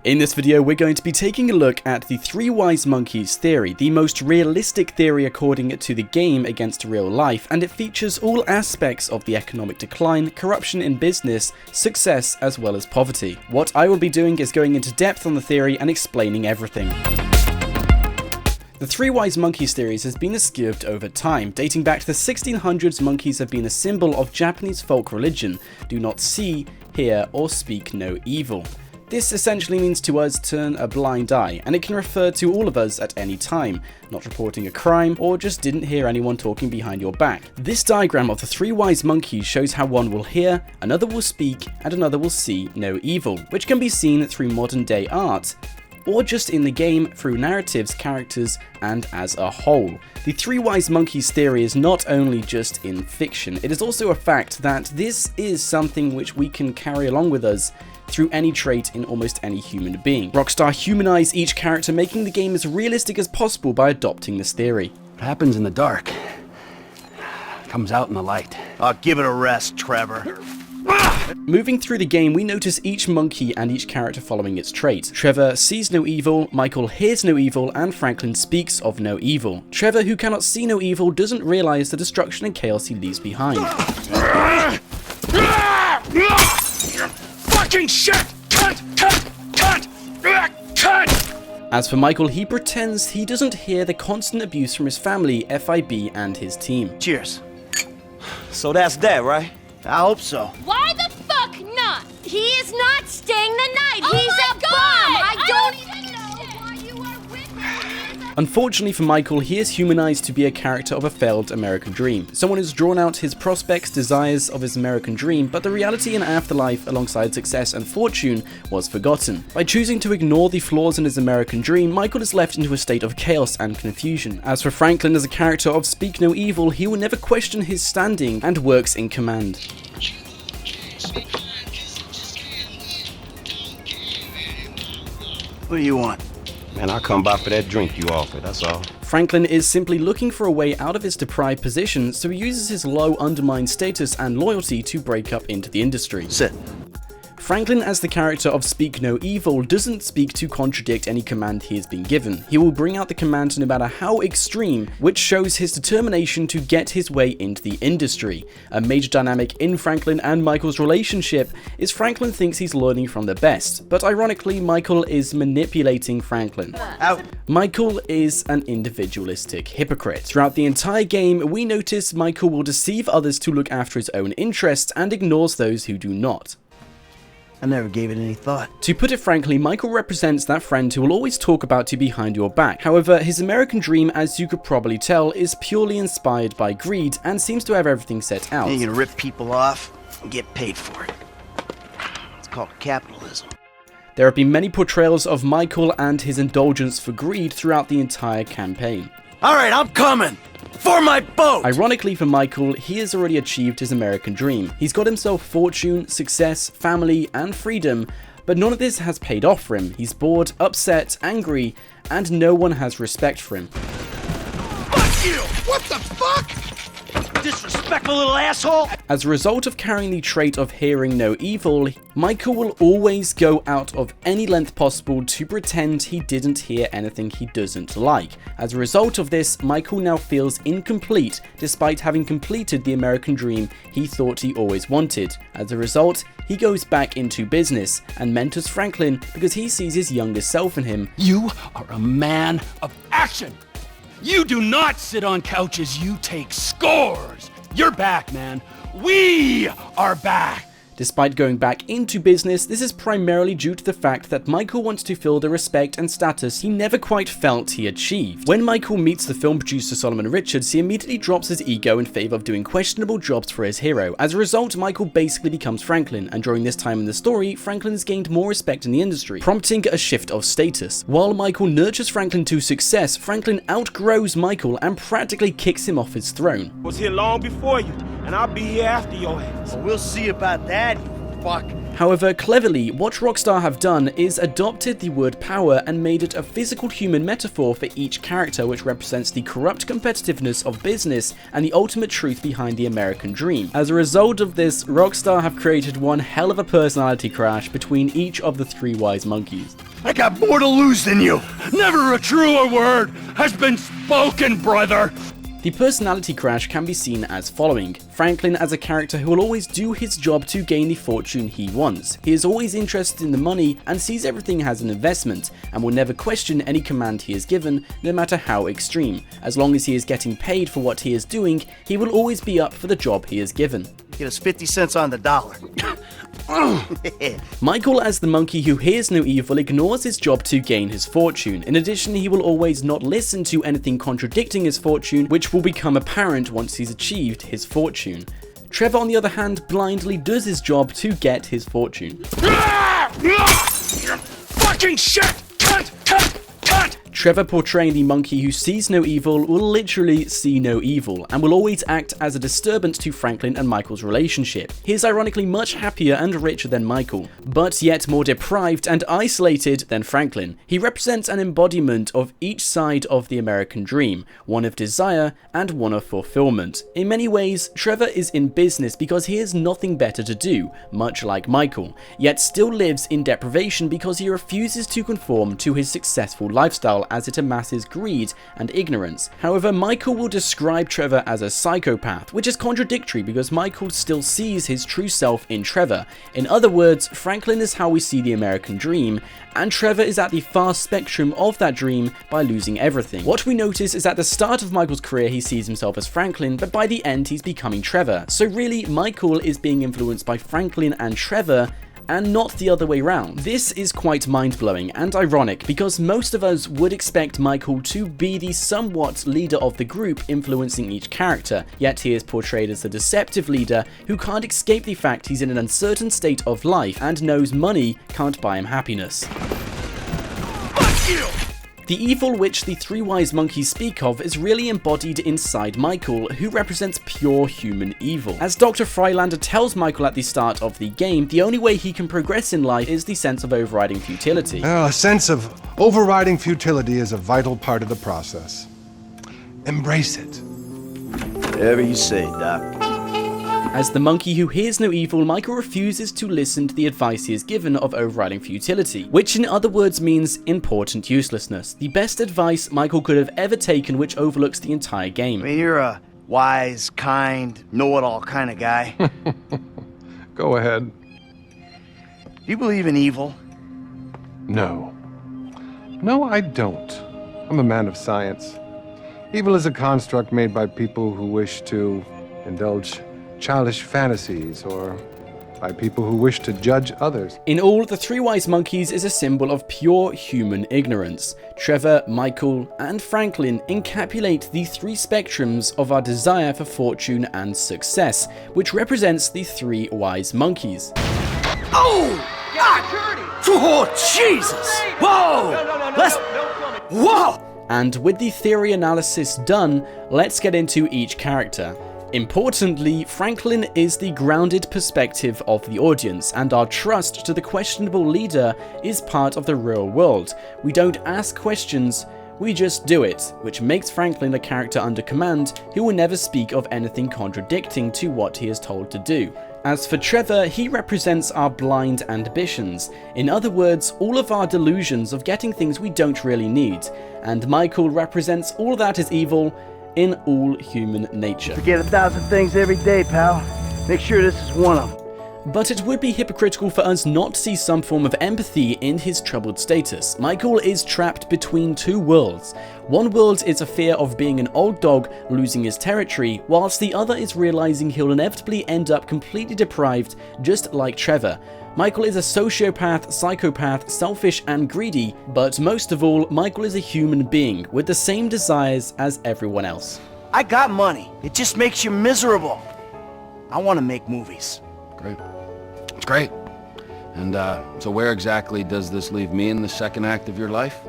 In this video, we're going to be taking a look at the Three Wise Monkeys theory, the most realistic theory according to the game against real life, and it features all aspects of the economic decline, corruption in business, success, as well as poverty. What I will be doing is going into depth on the theory and explaining everything. The Three Wise Monkeys theories has been escaped over time. Dating back to the 1600s, monkeys have been a symbol of Japanese folk religion. Do not see, hear, or speak no evil. This essentially means to us turn a blind eye, and it can refer to all of us at any time, not reporting a crime or just didn't hear anyone talking behind your back. This diagram of the Three Wise Monkeys shows how one will hear, another will speak, and another will see no evil, which can be seen through modern day art, or just in the game through narratives, characters, and as a whole. The Three Wise Monkeys theory is not only just in fiction, it is also a fact that this is something which we can carry along with us through any trait in almost any human being. Rockstar humanized each character, making the game as realistic as possible by adopting this theory. What happens in the dark comes out in the light. I'll give it a rest, Trevor. Moving through the game, we notice each monkey and each character following its trait. Trevor sees no evil, Michael hears no evil, and Franklin speaks of no evil. Trevor, who cannot see no evil, doesn't realize the destruction and chaos he leaves behind. Fucking shit! Cut! As for Michael, he pretends he doesn't hear the constant abuse from his family, FIB, and his team. Cheers. So that's that, right? I hope so. Why the fuck not? He is not staying the night. Oh He's my a God! bum. I don't even know why you are with him. Unfortunately for Michael, he is humanized to be a character of a failed American dream. Someone who's drawn out his prospects, desires of his American dream, but the reality in afterlife alongside success and fortune was forgotten. By choosing to ignore the flaws in his American dream, Michael is left into a state of chaos and confusion. As for Franklin, as a character of Speak No Evil, he will never question his standing and works in command. What do you want? Man, I'll come by for that drink you offered, that's all. Franklin is simply looking for a way out of his deprived position, so he uses his low undermined status and loyalty to break up into the industry. Sit. Franklin, as the character of Speak No Evil, doesn't speak to contradict any command he has been given. He will bring out the command no matter how extreme, which shows his determination to get his way into the industry. A major dynamic in Franklin and Michael's relationship is Franklin thinks he's learning from the best, but ironically Michael is manipulating Franklin. Out. Michael is an individualistic hypocrite. Throughout the entire game, we notice Michael will deceive others to look after his own interests and ignores those who do not. I never gave it any thought. To put it frankly, Michael represents that friend who will always talk about you behind your back. However, his American dream, as you could probably tell, is purely inspired by greed and seems to have everything set out. You can rip people off and get paid for it. It's called capitalism. There have been many portrayals of Michael and his indulgence for greed throughout the entire campaign. Alright, I'm coming! For my boat! Ironically for Michael, he has already achieved his American dream. He's got himself fortune, success, family, and freedom, but none of this has paid off for him. He's bored, upset, angry, and no one has respect for him. Fuck you! What the fuck? Disrespectful little asshole! As a result of carrying the trait of hearing no evil, Michael will always go out of any length possible to pretend he didn't hear anything he doesn't like. As a result of this, Michael now feels incomplete despite having completed the American dream he thought he always wanted. As a result, he goes back into business and mentors Franklin because he sees his younger self in him. You are a man of action! You do not sit on couches, you take scores! You're back, man. We are back! Despite going back into business, this is primarily due to the fact that Michael wants to feel the respect and status he never quite felt he achieved. When Michael meets the film producer Solomon Richards, he immediately drops his ego in favor of doing questionable jobs for his hero. As a result, Michael basically becomes Franklin, and during this time in the story, Franklin has gained more respect in the industry, prompting a shift of status. While Michael nurtures Franklin to success, Franklin outgrows Michael and practically kicks him off his throne. Was here long before you, and I'll be here after your ass. Well, we'll see about that, you fuck. However, cleverly, what Rockstar have done is adopted the word power and made it a physical human metaphor for each character, which represents the corrupt competitiveness of business and the ultimate truth behind the American dream. As a result of this, Rockstar have created one hell of a personality crash between each of the three wise monkeys. I got more to lose than you. Never a truer word has been spoken, brother. The personality crash can be seen as following. Franklin as a character who will always do his job to gain the fortune he wants. He is always interested in the money and sees everything as an investment, and will never question any command he is given, no matter how extreme. As long as he is getting paid for what he is doing, he will always be up for the job he is given. Get us 50 cents on the dollar. Michael as the monkey who hears no evil ignores his job to gain his fortune. In addition, he will always not listen to anything contradicting his fortune, which will become apparent once he's achieved his fortune. Trevor, on the other hand, blindly does his job to get his fortune. Fucking shit! Cut! Cut! Cut! Trevor, portraying the monkey who sees no evil, will literally see no evil, and will always act as a disturbance to Franklin and Michael's relationship. He is ironically much happier and richer than Michael, but yet more deprived and isolated than Franklin. He represents an embodiment of each side of the American dream, one of desire and one of fulfillment. In many ways, Trevor is in business because he has nothing better to do, much like Michael, yet still lives in deprivation because he refuses to conform to his successful lifestyle as it amasses greed and ignorance. However, Michael will describe Trevor as a psychopath, which is contradictory because Michael still sees his true self in Trevor. In other words, Franklin is how we see the American dream, and Trevor is at the far spectrum of that dream by losing everything. What we notice is at the start of Michael's career he sees himself as Franklin, but by the end he's becoming Trevor. So really, Michael is being influenced by Franklin and Trevor, and not the other way round. This is quite mind-blowing and ironic because most of us would expect Michael to be the somewhat leader of the group influencing each character, yet he is portrayed as the deceptive leader who can't escape the fact he's in an uncertain state of life and knows money can't buy him happiness. Fuck you! The evil which the three wise monkeys speak of is really embodied inside Michael, who represents pure human evil. As Dr. Freilander tells Michael at the start of the game, the only way he can progress in life is the sense of overriding futility. A sense of overriding futility is a vital part of the process. Embrace it. Whatever you say, Doc. As the monkey who hears no evil, Michael refuses to listen to the advice he is given of overriding futility, which in other words means important uselessness. The best advice Michael could have ever taken, which overlooks the entire game. I mean, you're a wise, kind, know-it-all kind of guy. Go ahead. Do you believe in evil? No. No, I don't. I'm a man of science. Evil is a construct made by people who wish to indulge childish fantasies, or by people who wish to judge others. In all, the three wise monkeys is a symbol of pure human ignorance. Trevor, Michael, and Franklin encapsulate the three spectrums of our desire for fortune and success, which represents the three wise monkeys. Oh! Oh, Jesus! Whoa! Let's... Whoa! And with the theory analysis done, let's get into each character. Importantly, Franklin is the grounded perspective of the audience, and our trust to the questionable leader is part of the real world. We don't ask questions, we just do it, which makes Franklin a character under command who will never speak of anything contradicting to what he is told to do. As for Trevor, he represents our blind ambitions. In other words, all of our delusions of getting things we don't really need. And Michael represents all that is evil in all human nature. Forget 1,000 things every day, pal. Make sure this is one of them. But it would be hypocritical for us not to see some form of empathy in his troubled status. Michael is trapped between two worlds. One world is a fear of being an old dog losing his territory, whilst the other is realizing he'll inevitably end up completely deprived, just like Trevor. Michael is a sociopath, psychopath, selfish and greedy, but most of all, Michael is a human being with the same desires as everyone else. I got money. It just makes you miserable. I want to make movies. Great. It's great. And so where exactly does this leave me in the second act of your life?